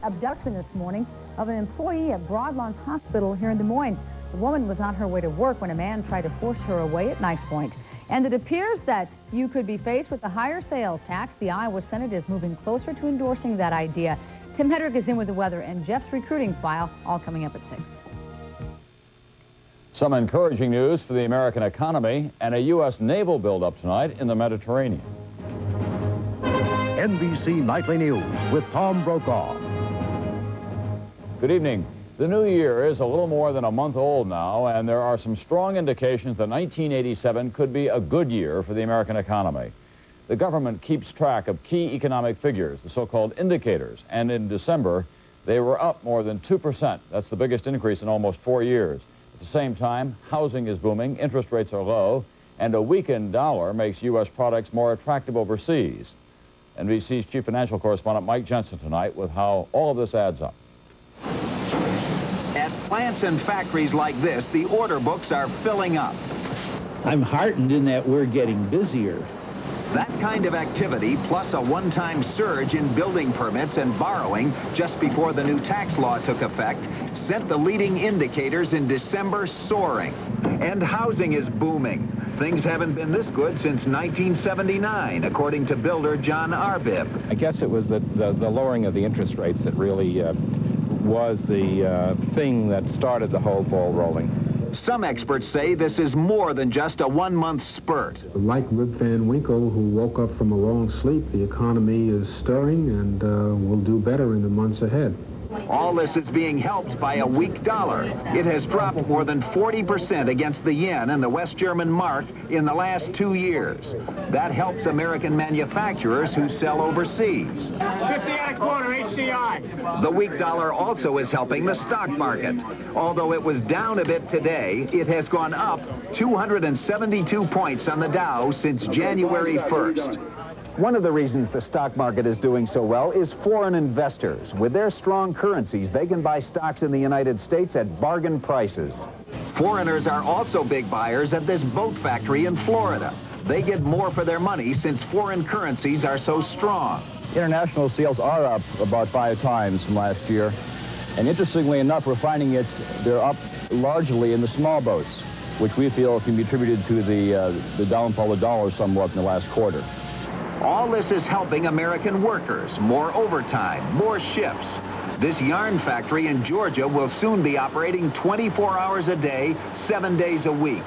abduction this morning of an employee at Broadlawn Hospital here in Des Moines. The woman was on her way to work when a man tried to force her away at knife point. And it appears that you could be faced with a higher sales tax. The Iowa Senate is moving closer to endorsing that idea. Tim Hedrick is in with the weather and Jeff's recruiting file, all coming up at 6. Some encouraging news for the American economy and a U.S. naval buildup tonight in the Mediterranean. NBC Nightly News with Tom Brokaw. Good evening. The new year is a little more than a month old now, and there are some strong indications that 1987 could be a good year for the American economy. The government keeps track of key economic figures, the so-called indicators, and in December, they were up more than 2%. That's the biggest increase in almost 4 years. At the same time, housing is booming, interest rates are low, and a weakened dollar makes U.S. products more attractive overseas. NBC's chief financial correspondent Mike Jensen tonight with how all of this adds up. At plants and factories like this, the order books are filling up. I'm heartened in that we're getting busier. That kind of activity, plus a one-time surge in building permits and borrowing just before the new tax law took effect, sent the leading indicators in December soaring. And housing is booming. Things haven't been this good since 1979, according to builder John Arbib. I guess it was the lowering of the interest rates that really was the thing that started the whole ball rolling. Some experts say this is more than just a one-month spurt. Like Rip Van Winkle, who woke up from a long sleep, the economy is stirring and will do better in the months ahead. All this is being helped by a weak dollar. It has dropped more than 40% against the yen and the West German mark in the last 2 years. That helps American manufacturers who sell overseas. 50 and a quarter HCI. The weak dollar also is helping the stock market. Although it was down a bit today, it has gone up 272 points on the Dow since January 1st. One of the reasons the stock market is doing so well is foreign investors. With their strong currencies, they can buy stocks in the United States at bargain prices. Foreigners are also big buyers at this boat factory in Florida. They get more for their money since foreign currencies are so strong. International sales are up about 5 times from last year. And interestingly enough, we're finding they're up largely in the small boats, which we feel can be attributed to the downfall of the dollar somewhat in the last quarter. All this is helping American workers. More overtime, more shifts. This yarn factory in Georgia will soon be operating 24 hours a day, 7 days a week.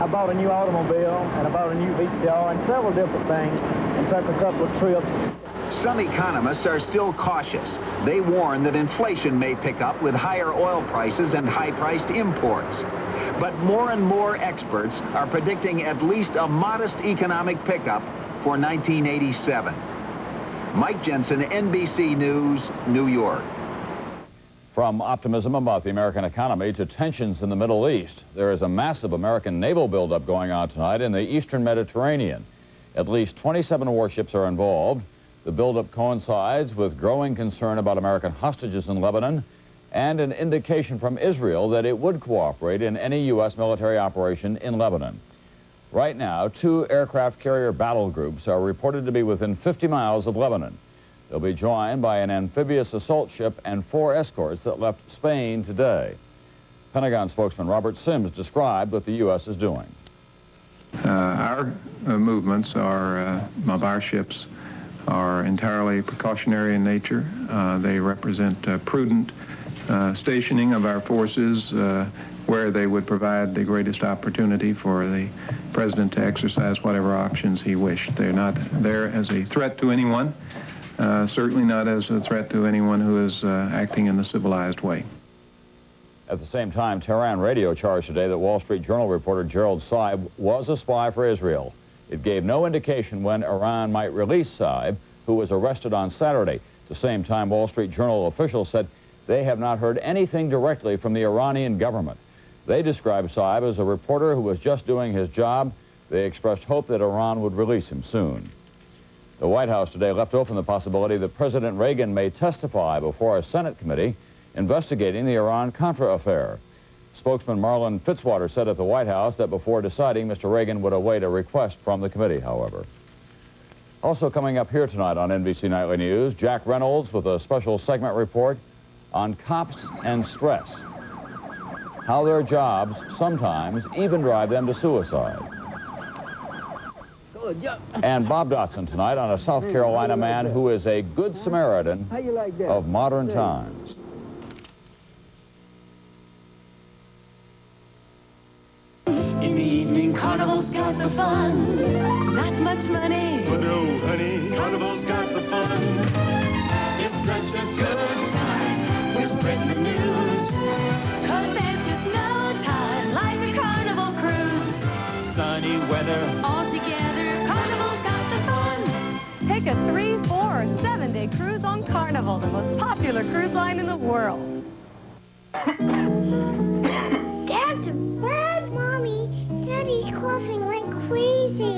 I bought a new automobile, and I bought a new VCR, and several different things, and took a couple of trips. Some economists are still cautious. They warn that inflation may pick up with higher oil prices and high-priced imports. But more and more experts are predicting at least a modest economic pickup for 1987. Mike Jensen, NBC News, New York. From optimism about the American economy to tensions in the Middle East, there is a massive American naval buildup going on tonight in the eastern Mediterranean. At least 27 warships are involved. The buildup coincides with growing concern about American hostages in Lebanon and an indication from Israel that it would cooperate in any U.S. military operation in Lebanon. Right now, 2 aircraft carrier battle groups are reported to be within 50 miles of Lebanon. They'll be joined by an amphibious assault ship and 4 escorts that left Spain today. Pentagon spokesman Robert Sims described what the U.S. is doing. Our movements of our ships are entirely precautionary in nature. They represent prudent stationing of our forces where they would provide the greatest opportunity for the president to exercise whatever options he wished. They're not there as a threat to anyone, certainly not as a threat to anyone who is acting in the civilized way. At the same time, Tehran radio charged today that Wall Street Journal reporter Gerald Seib was a spy for Israel. It gave no indication when Iran might release Seib, who was arrested on Saturday. At the same time, Wall Street Journal officials said they have not heard anything directly from the Iranian government. They described Seib as a reporter who was just doing his job. They expressed hope that Iran would release him soon. The White House today left open the possibility that President Reagan may testify before a Senate committee investigating the Iran-Contra affair. Spokesman Marlon Fitzwater said at the White House that before deciding, Mr. Reagan would await a request from the committee, however. Also coming up here tonight on NBC Nightly News, Jack Reynolds with a special segment report on cops and stress. How their jobs sometimes even drive them to suicide. And Bob Dotson tonight on a South Carolina man who is a good Samaritan of modern times. In the evening, Carnival's got the fun. Not much money, but oh, honey, Carnival's got the fun. It's such a good time. We're spreading the news. 'Cause there's just no time like a Carnival cruise. Sunny weather. All together, Carnival's got the fun. Take a 3, 4, or 7-day cruise on Carnival, the most popular cruise line in the world. Dad's bad, Mommy. Daddy's coughing like crazy.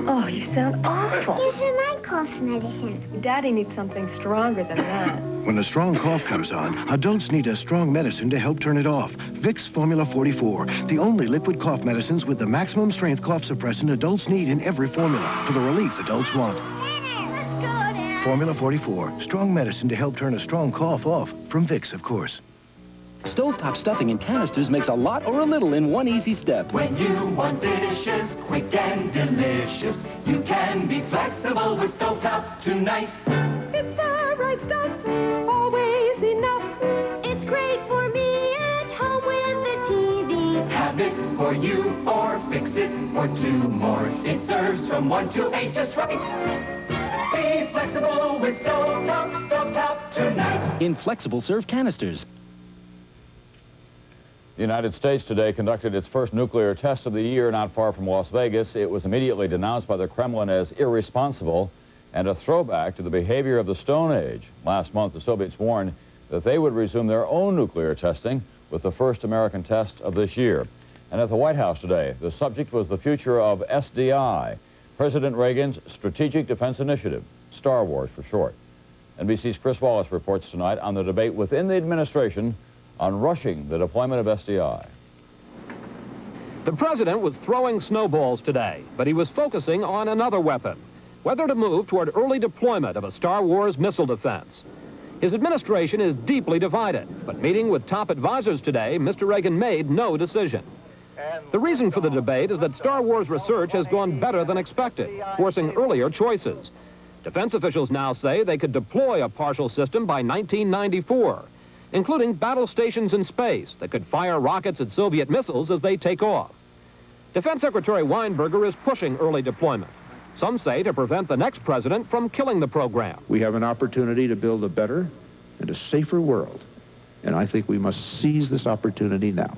Oh, you sound awful. Give him my cough medicine. Daddy needs something stronger than that. When a strong cough comes on, adults need a strong medicine to help turn it off. Vicks Formula 44, the only liquid cough medicines with the maximum strength cough suppressant adults need in every formula for the relief adults want. Formula 44, strong medicine to help turn a strong cough off. From Vicks, of course. Stovetop stuffing in canisters makes a lot or a little in one easy step. When you want dishes quick and delicious, you can be flexible with Stovetop tonight. It's the right stuff, always enough. It's great for me at home with the TV. Have it for you or fix it for 2 more. It serves from 1 to 8 just right. Be flexible with Stovetop tonight. In flexible serve canisters. The United States today conducted its first nuclear test of the year not far from Las Vegas. It was immediately denounced by the Kremlin as irresponsible and a throwback to the behavior of the Stone Age. Last month, the Soviets warned that they would resume their own nuclear testing with the first American test of this year. And at the White House today, the subject was the future of SDI, President Reagan's Strategic Defense Initiative, Star Wars for short. NBC's Chris Wallace reports tonight on the debate within the administration on rushing the deployment of SDI. The president was throwing snowballs today, but he was focusing on another weapon, whether to move toward early deployment of a Star Wars missile defense. His administration is deeply divided, but meeting with top advisors today, Mr. Reagan made no decision. The reason for the debate is that Star Wars research has gone better than expected, forcing earlier choices. Defense officials now say they could deploy a partial system by 1994, including battle stations in space that could fire rockets at Soviet missiles as they take off. Defense Secretary Weinberger is pushing early deployment. Some say to prevent the next president from killing the program. We have an opportunity to build a better and a safer world, and I think we must seize this opportunity now.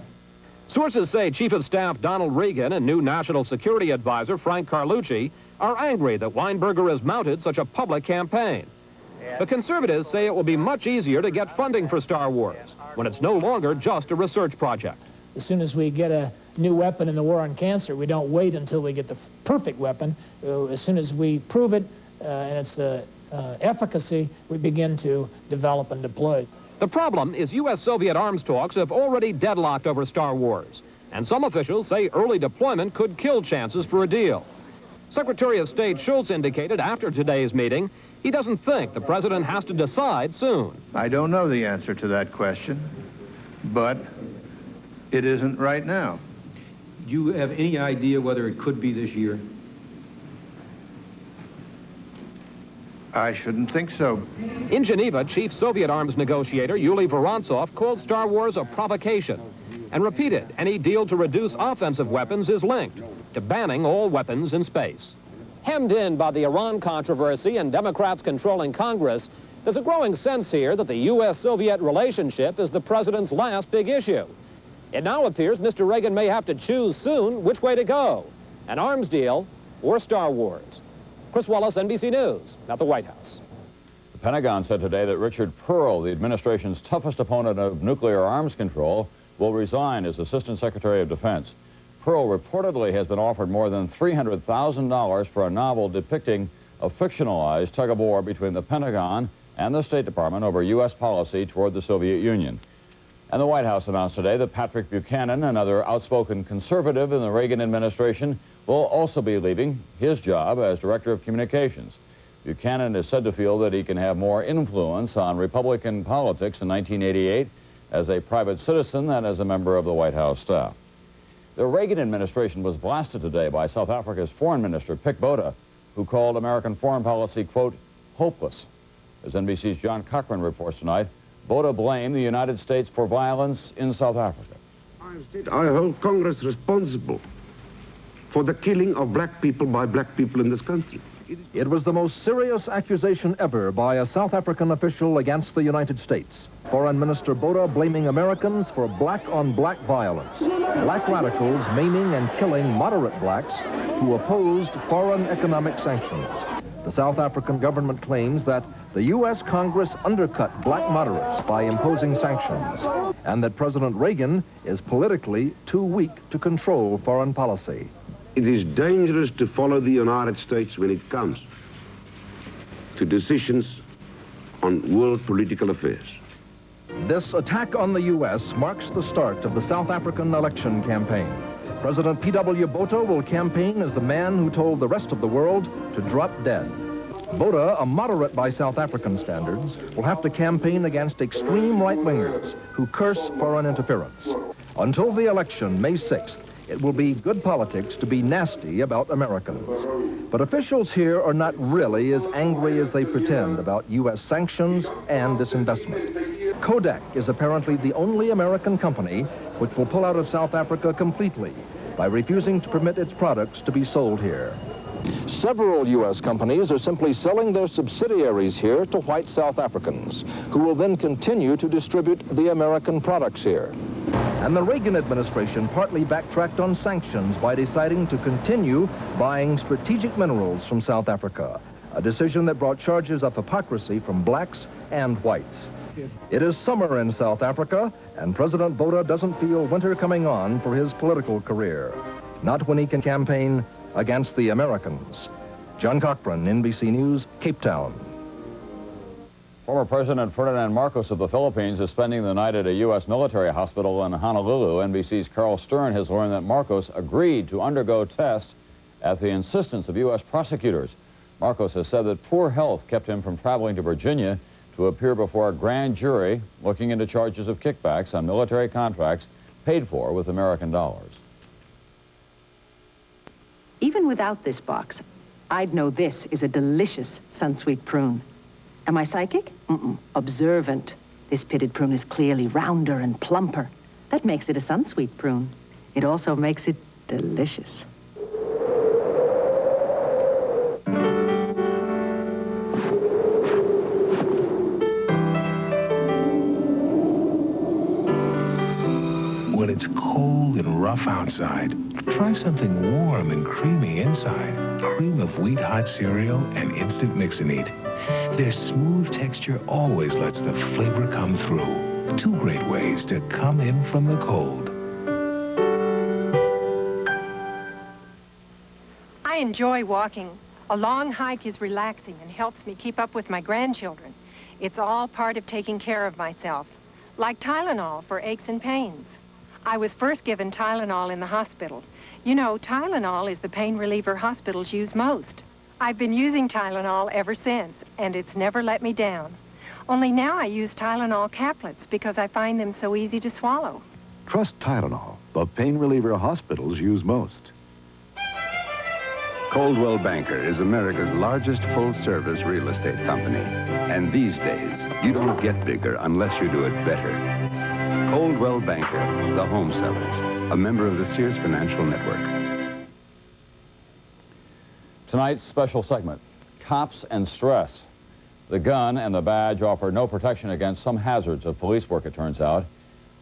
Sources say Chief of Staff Donald Regan and new National Security Advisor Frank Carlucci are angry that Weinberger has mounted such a public campaign. The conservatives say it will be much easier to get funding for Star Wars when it's no longer just a research project. As soon as we get a new weapon in the war on cancer, we don't wait until we get the perfect weapon. As soon as we prove it and its efficacy, we begin to develop and deploy. The problem is U.S.-Soviet arms talks have already deadlocked over Star Wars, and some officials say early deployment could kill chances for a deal. Secretary of State Schultz indicated after today's meeting he doesn't think the president has to decide soon. I don't know the answer to that question, but it isn't right now. Do you have any idea whether it could be this year? I shouldn't think so. In Geneva, Chief Soviet arms negotiator Yuri Vorontsov called Star Wars a provocation and repeated any deal to reduce offensive weapons is linked to banning all weapons in space. Hemmed in by the Iran controversy and Democrats controlling Congress, there's a growing sense here that the U.S.-Soviet relationship is the president's last big issue. It now appears Mr. Reagan may have to choose soon which way to go, an arms deal or Star Wars. Chris Wallace, NBC News, at the White House. The Pentagon said today that Richard Perle, the administration's toughest opponent of nuclear arms control, will resign as Assistant Secretary of Defense. Perle reportedly has been offered more than $300,000 for a novel depicting a fictionalized tug-of-war between the Pentagon and the State Department over U.S. policy toward the Soviet Union. And the White House announced today that Patrick Buchanan, another outspoken conservative in the Reagan administration, will also be leaving his job as Director of Communications. Buchanan is said to feel that he can have more influence on Republican politics in 1988 as a private citizen than as a member of the White House staff. The Reagan administration was blasted today by South Africa's Foreign Minister, Botha, who called American foreign policy, quote, hopeless. As NBC's John Cochran reports tonight, Botha blamed the United States for violence in South Africa. I hold Congress responsible for the killing of black people by black people in this country. It was the most serious accusation ever by a South African official against the United States. Foreign Minister Botha blaming Americans for black-on-black violence, black radicals maiming and killing moderate blacks who opposed foreign economic sanctions. The South African government claims that the U.S. Congress undercut black moderates by imposing sanctions, and that President Reagan is politically too weak to control foreign policy. It is dangerous to follow the United States when it comes to decisions on world political affairs. This attack on the U.S. marks the start of the South African election campaign. President P.W. Botha will campaign as the man who told the rest of the world to drop dead. Botha, a moderate by South African standards, will have to campaign against extreme right-wingers who curse foreign interference. Until the election, May 6th, it will be good politics to be nasty about Americans. But officials here are not really as angry as they pretend about U.S. sanctions and disinvestment. Kodak is apparently the only American company which will pull out of South Africa completely by refusing to permit its products to be sold here. Several U.S. companies are simply selling their subsidiaries here to white South Africans, who will then continue to distribute the American products here. And the Reagan administration partly backtracked on sanctions by deciding to continue buying strategic minerals from South Africa, a decision that brought charges of hypocrisy from blacks and whites. It is summer in South Africa, and President Botha doesn't feel winter coming on for his political career. Not when he can campaign against the Americans. John Cochran, NBC News, Cape Town. Former President Ferdinand Marcos of the Philippines is spending the night at a U.S. military hospital in Honolulu. NBC's Carl Stern has learned that Marcos agreed to undergo tests at the insistence of U.S. prosecutors. Marcos has said that poor health kept him from traveling to Virginia to appear before a grand jury looking into charges of kickbacks on military contracts paid for with American dollars. Even without this box, I'd know this is a delicious Sunsweet prune. Am I psychic? Observant. This pitted prune is clearly rounder and plumper. That makes it a Sunsweet prune. It also makes it delicious. When it's cold and rough outside, try something warm and creamy inside. Cream of wheat hot cereal and instant mix and eat. Their smooth texture always lets the flavor come through. Two great ways to come in from the cold. I enjoy walking. A long hike is relaxing and helps me keep up with my grandchildren. It's all part of taking care of myself, like Tylenol for aches and pains. I was first given Tylenol in the hospital. You know, Tylenol is the pain reliever hospitals use most. I've been using Tylenol ever since, and it's never let me down. Only now I use Tylenol caplets because I find them so easy to swallow. Trust Tylenol, the pain reliever hospitals use most. Coldwell Banker is America's largest full-service real estate company. And these days, you don't get bigger unless you do it better. Coldwell Banker, the home sellers, a member of the Sears Financial Network. Tonight's special segment, Cops and Stress. The gun and the badge offer no protection against some hazards of police work, it turns out.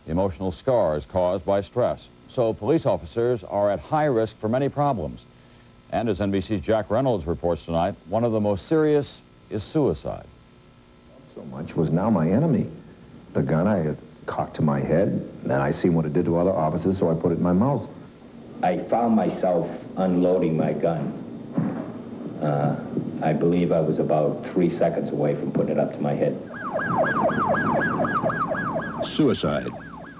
The emotional scars caused by stress. So police officers are at high risk for many problems. And as NBC's Jack Reynolds reports tonight, one of the most serious is suicide. So much was now my enemy. The gun I had cocked to my head, and then I seen what it did to other officers, so I put it in my mouth. I found myself unloading my gun. I believe I was about 3 seconds away from putting it up to my head. Suicide.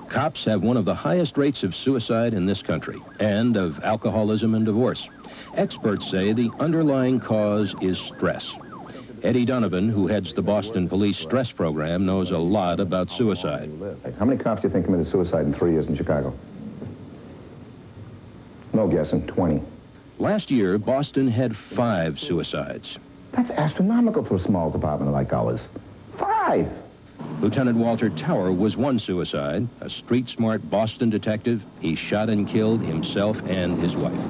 Cops have one of the highest rates of suicide in this country, and of alcoholism and divorce. Experts say the underlying cause is stress. Eddie Donovan, who heads the Boston Police Stress Program, knows a lot about suicide. How many cops do you think committed suicide in 3 years in Chicago? No guessing, 20. Last year, Boston had 5 suicides. That's astronomical for a small department like ours. 5! Lieutenant Walter Tower was one suicide. A street-smart Boston detective, he shot and killed himself and his wife.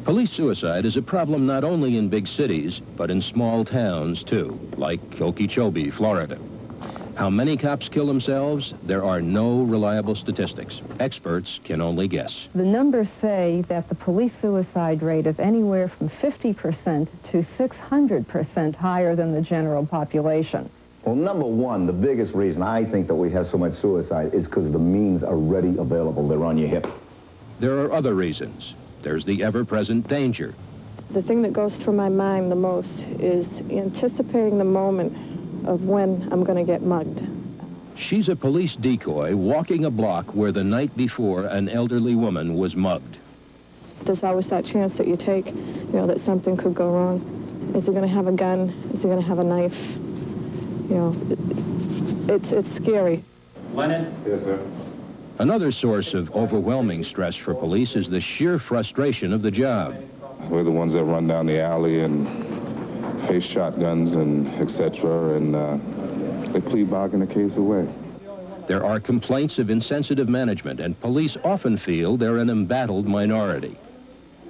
Police suicide is a problem not only in big cities, but in small towns, too, like Okeechobee, Florida. How many cops kill themselves? There are no reliable statistics. Experts can only guess. The numbers say that the police suicide rate is anywhere from 50% to 600% higher than the general population. Well, number one, the biggest reason I think that we have so much suicide is because the means are ready available. They're on your hip. There are other reasons. There's the ever-present danger. The thing that goes through my mind the most is anticipating the moment of when I'm going to get mugged. She's a police decoy walking a block where the night before an elderly woman was mugged. There's always that chance that you take, you know, that something could go wrong. Is he going to have a gun? Is he going to have a knife? You know, it's scary. Lennon? Yes, sir. Another source of overwhelming stress for police is the sheer frustration of the job. We're the ones that run down the alley and face shotguns and etc. and they plead bargain a case away. There are complaints of insensitive management, and police often feel they're an embattled minority.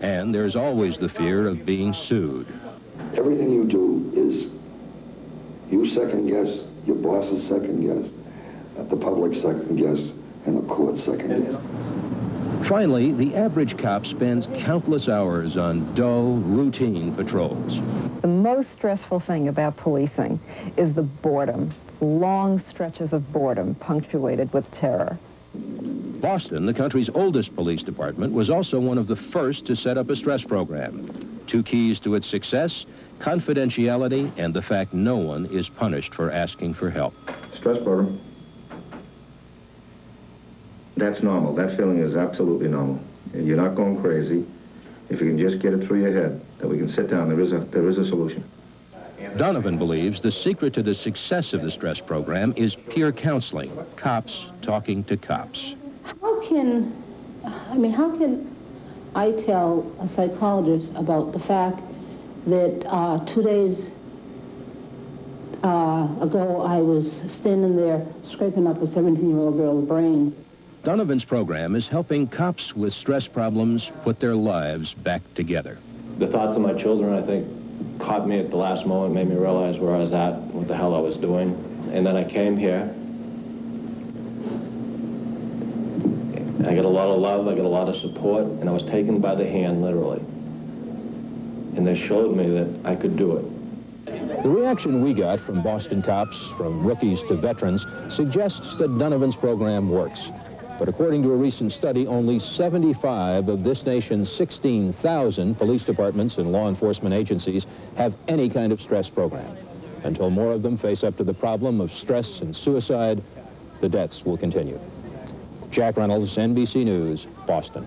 And there's always the fear of being sued. Everything you do is you second guess, your boss's second guess, the public second guess, and the court second guess. Finally, the average cop spends countless hours on dull, routine patrols. The most stressful thing about policing is the boredom. Long stretches of boredom punctuated with terror. Boston, the country's oldest police department, was also one of the first to set up a stress program. 2 keys to its success: confidentiality and the fact no one is punished for asking for help. Stress program. That's normal. That feeling is absolutely normal. You're not going crazy. If you can just get it through your head that we can sit down, there is a solution. Donovan believes the secret to the success of the stress program is peer counseling, cops talking to cops. How can I tell a psychologist about the fact that 2 days ago I was standing there scraping up a 17-year-old girl's brains? Donovan's program is helping cops with stress problems put their lives back together. The thoughts of my children, I think, caught me at the last moment, made me realize where I was at, what the hell I was doing. And then I came here. I got a lot of love, I got a lot of support, and I was taken by the hand, literally. And they showed me that I could do it. The reaction we got from Boston cops, from rookies to veterans, suggests that Donovan's program works. But according to a recent study, only 75 of this nation's 16,000 police departments and law enforcement agencies have any kind of stress program. Until more of them face up to the problem of stress and suicide, the deaths will continue. Jack Reynolds, NBC News, Boston.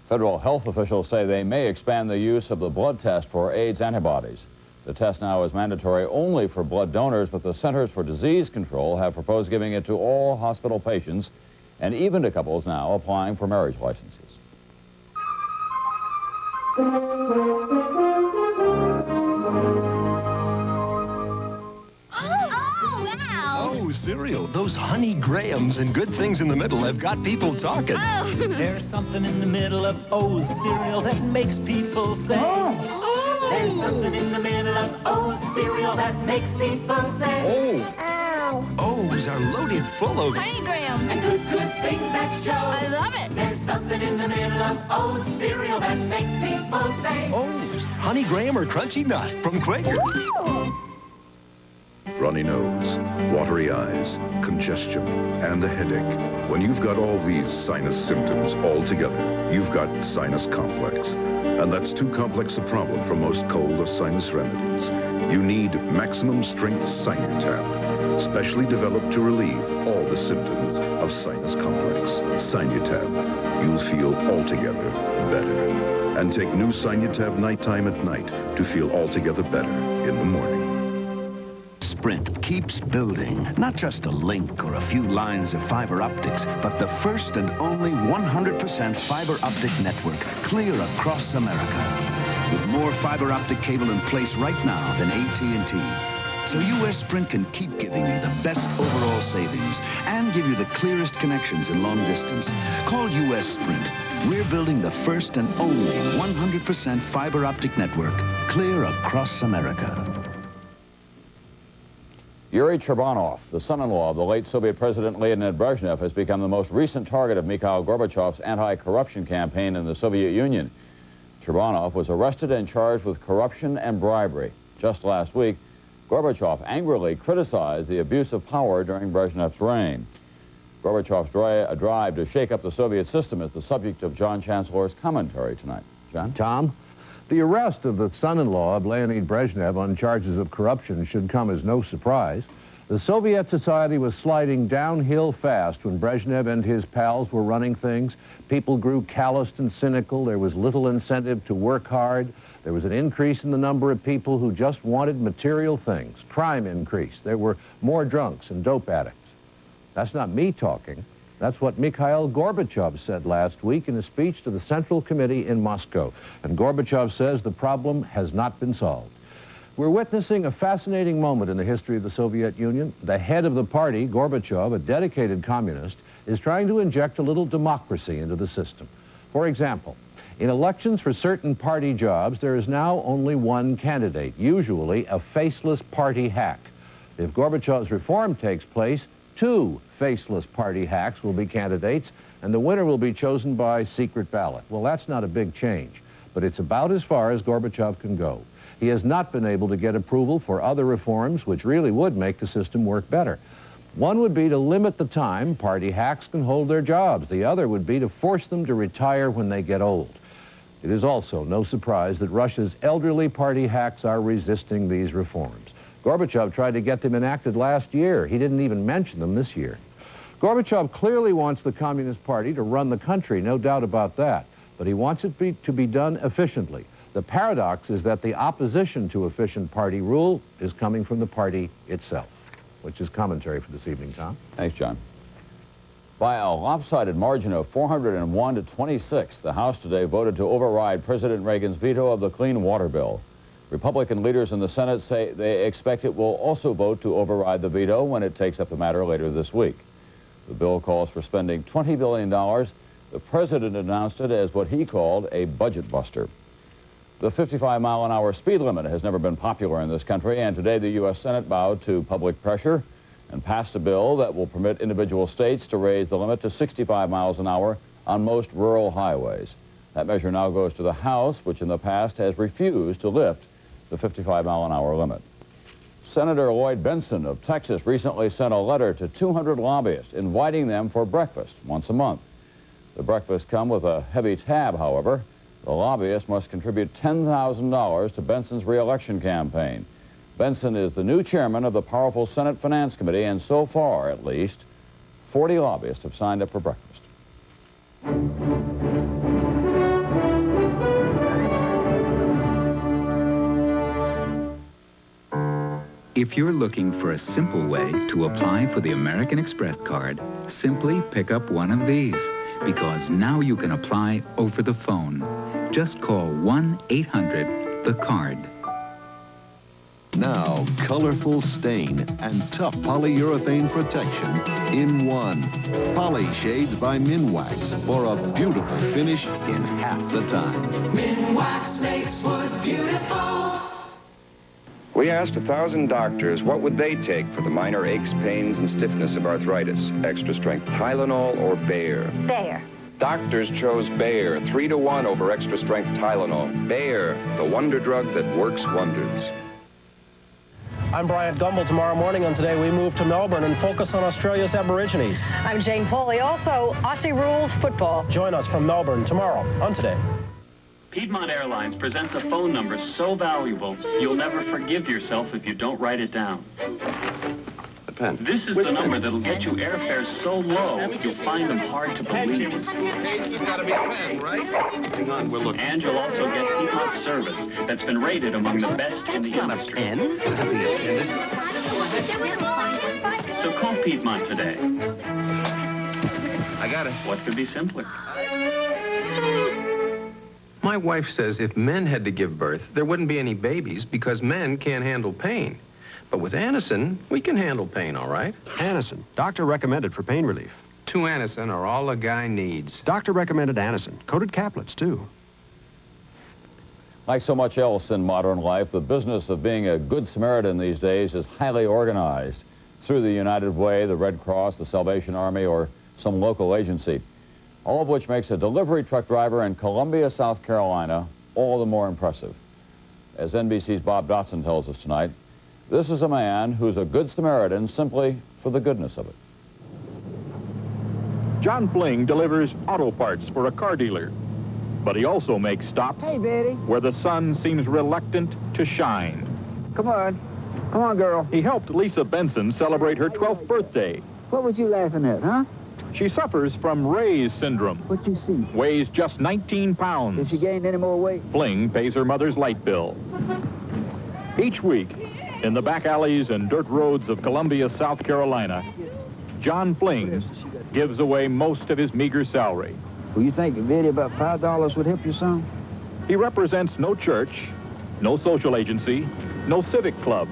Federal health officials say they may expand the use of the blood test for AIDS antibodies. The test now is mandatory only for blood donors, but the Centers for Disease Control have proposed giving it to all hospital patients and even to couples now applying for marriage licenses. Oh, cereal. Those Honey Grahams and good things in the middle have got people talking. Oh. There's something in the middle of O's cereal that makes people say. Oh. There's something in the middle of O's cereal that makes people say. Oh. O's are loaded full of Honey Graham and good things that show. I love it. There's something in the middle of O's cereal that makes people say. O's Honey Graham or Crunchy Nut from Quaker. Woo! Runny nose, watery eyes, congestion, and a headache. When you've got all these sinus symptoms all together, you've got sinus complex. And that's too complex a problem for most cold or sinus remedies. You need maximum strength Sinutab. specially developed to relieve all the symptoms of sinus complex. Sinutab. You'll feel altogether better. And take new Sinutab nighttime at night to feel altogether better in the morning. Sprint keeps building, not just a link or a few lines of fiber optics, but the first and only 100% fiber optic network clear across America. With more fiber optic cable in place right now than AT&T. So US Sprint can keep giving you the best overall savings and give you the clearest connections in long distance. Call US Sprint. We're building the first and only 100% fiber optic network clear across America. Yuri Trebanov, the son-in-law of the late Soviet President Leonid Brezhnev, has become the most recent target of Mikhail Gorbachev's anti-corruption campaign in the Soviet Union. Trebanov was arrested and charged with corruption and bribery. Just last week, Gorbachev angrily criticized the abuse of power during Brezhnev's reign. Gorbachev's drive to shake up the Soviet system is the subject of John Chancellor's commentary tonight. John? Tom? The arrest of the son-in-law of Leonid Brezhnev on charges of corruption should come as no surprise. The Soviet society was sliding downhill fast when Brezhnev and his pals were running things. People grew calloused and cynical. There was little incentive to work hard. There was an increase in the number of people who just wanted material things. Crime increased. There were more drunks and dope addicts. That's not me talking. That's what Mikhail Gorbachev said last week in a speech to the Central Committee in Moscow. And Gorbachev says the problem has not been solved. We're witnessing a fascinating moment in the history of the Soviet Union. The head of the party, Gorbachev, a dedicated communist, is trying to inject a little democracy into the system. For example, in elections for certain party jobs, there is now only one candidate, usually a faceless party hack. If Gorbachev's reform takes place, 2 faceless party hacks will be candidates, and the winner will be chosen by secret ballot. Well, that's not a big change, but it's about as far as Gorbachev can go. He has not been able to get approval for other reforms which really would make the system work better. One would be to limit the time party hacks can hold their jobs. The other would be to force them to retire when they get old. It is also no surprise that Russia's elderly party hacks are resisting these reforms. Gorbachev tried to get them enacted last year. He didn't even mention them this year. Gorbachev clearly wants the Communist Party to run the country, no doubt about that, but he wants it to be done efficiently. The paradox is that the opposition to efficient party rule is coming from the party itself, which is commentary for this evening, Tom. Thanks, John. By a lopsided margin of 401 to 26, the House today voted to override President Reagan's veto of the Clean Water Bill. Republican leaders in the Senate say they expect it will also vote to override the veto when it takes up the matter later this week. The bill calls for spending $20 billion. The president announced it as what he called a budget buster. The 55-mile-an-hour speed limit has never been popular in this country, and today the U.S. Senate bowed to public pressure and passed a bill that will permit individual states to raise the limit to 65 miles an hour on most rural highways. That measure now goes to the House, which in the past has refused to lift the 55-mile-an-hour limit. Senator Lloyd Bentsen of Texas recently sent a letter to 200 lobbyists inviting them for breakfast once a month. The breakfasts come with a heavy tab, however. The lobbyists must contribute $10,000 to Bentsen's re-election campaign. Bentsen is the new chairman of the powerful Senate Finance Committee, and so far, at least, 40 lobbyists have signed up for breakfast. If you're looking for a simple way to apply for the American Express card, simply pick up one of these, because now you can apply over the phone. Just call 1-800-THE-CARD. Now, colorful stain and tough polyurethane protection in one. Poly Shades by Minwax for a beautiful finish in half the time. Minwax makes wood beautiful. We asked 1,000 doctors what would they take for the minor aches, pains, and stiffness of arthritis. Extra strength Tylenol or Bayer? Bayer. Doctors chose Bayer, 3-to-1 over extra strength Tylenol. Bayer, the wonder drug that works wonders. I'm Bryant Gumbel. Tomorrow morning on Today, we move to Melbourne and focus on Australia's Aborigines. I'm Jane Pauley. Also, Aussie Rules Football. Join us from Melbourne tomorrow on Today. Piedmont Airlines presents a phone number so valuable, you'll never forgive yourself if you don't write it down. The pen. This is the number that'll get you airfares so low, you'll find them hard to believe. It's gotta be a pen, right? Hang on, we'll look. And you'll also get Piedmont service that's been rated among the best in the industry. So call Piedmont today. I got it. What could be simpler? My wife says if men had to give birth, there wouldn't be any babies because men can't handle pain. But with Anacin, we can handle pain, all right? Anacin, doctor recommended for pain relief. 2 Anacin are all a guy needs. Doctor recommended Anacin, coated caplets, too. Like so much else in modern life, the business of being a good Samaritan these days is highly organized through the United Way, the Red Cross, the Salvation Army, or some local agency, all of which makes a delivery truck driver in Columbia, South Carolina, all the more impressive. As NBC's Bob Dotson tells us tonight, this is a man who's a good Samaritan simply for the goodness of it. John Fling delivers auto parts for a car dealer, but he also makes stops where the sun seems reluctant to shine. Come on, girl. He helped Lisa Benson celebrate her 12th birthday. What was you laughing at, huh? She suffers from Ray's syndrome. What you see? Weighs just 19 pounds. If she gained any more weight? Fling pays her mother's light bill. Each week, in the back alleys and dirt roads of Columbia, South Carolina, John Fling gives away most of his meager salary. Well, you think really about $5 would help you some? He represents no church, no social agency, no civic club.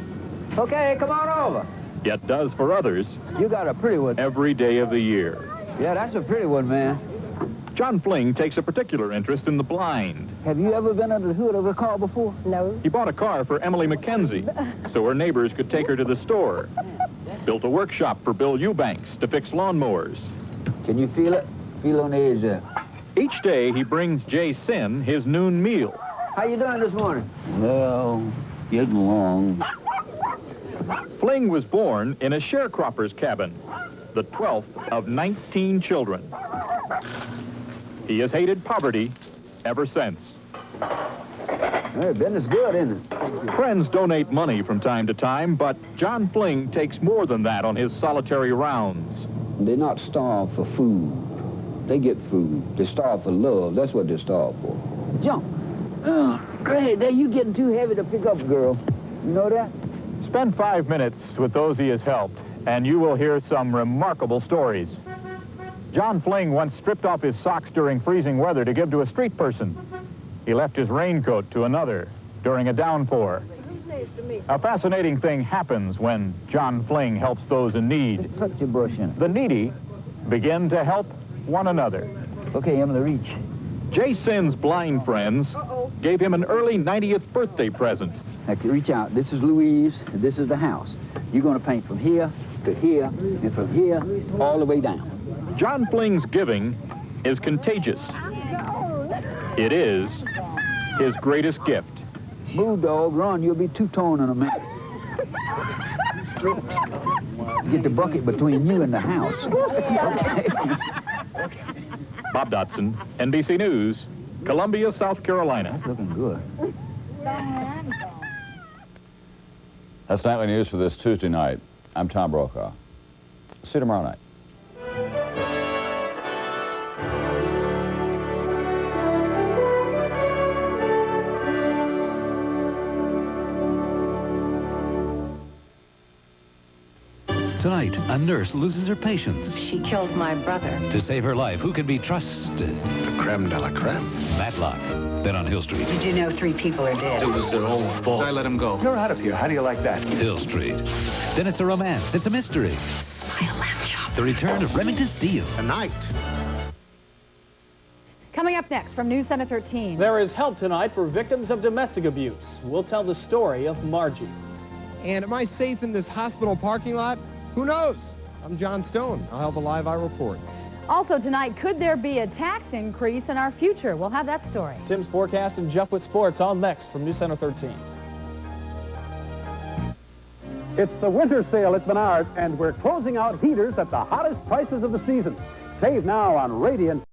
Okay, come on over. Yet does for others. You got a pretty one. Every day of the year. Yeah, that's a pretty one, man. John Fling takes a particular interest in the blind. Have you ever been under the hood of a car before? No. He bought a car for Emily McKenzie so her neighbors could take her to the store. Built a workshop for Bill Eubanks to fix lawnmowers. Can you feel it? Feel on the edge there. Each day he brings Jay Sin his noon meal. How you doing this morning? Well, getting along. Fling was born in a sharecropper's cabin, the 12th of 19 children. He has hated poverty ever since. Hey, business good, isn't it? Thank you. Friends donate money from time to time, but John Fling takes more than that on his solitary rounds. They're not starved for food. They get food. They're starved for love. That's what they're starved for. Jump. Great. There, you getting too heavy to pick up, girl. You know that? Spend 5 minutes with those he has helped, and you will hear some remarkable stories. John Fling once stripped off his socks during freezing weather to give to a street person. He left his raincoat to another during a downpour. A fascinating thing happens when John Fling helps those in need. Put your brush in. The needy begin to help one another. Okay, Emily, reach. Jay Sin's blind friends gave him an early 90th birthday present. Now, reach out. This is Louise, and this is the house. You're going to paint from here to here, and from here all the way down. John Fling's giving is contagious. It is his greatest gift. Move, dog, run. You'll be two-tone in a minute. Get the bucket between you and the house. Okay. Bob Dotson, NBC News, Columbia, South Carolina. That's looking good. That's Nightly News for this Tuesday night. I'm Tom Brokaw. See you tomorrow night. Tonight, a nurse loses her patience. She killed my brother. To save her life, who can be trusted? The creme de la creme. Matlock. Then on Hill Street. Did you know 3 people are dead? It was their own fault. I let him go. You're out of here. How do you like that? Hill Street. Then it's a romance. It's a mystery. Smile, lamb chop. The return of Remington Steele. Tonight. Coming up next from News Center 13. There is help tonight for victims of domestic abuse. We'll tell the story of Margie. And am I safe in this hospital parking lot? Who knows? I'm John Stone. I'll have a live eye report. Also tonight, could there be a tax increase in our future? We'll have that story. Tim's forecast and Jeff with sports all next from News Center 13. It's the winter sale at Menards, and we're closing out heaters at the hottest prices of the season. Save now on Radiant.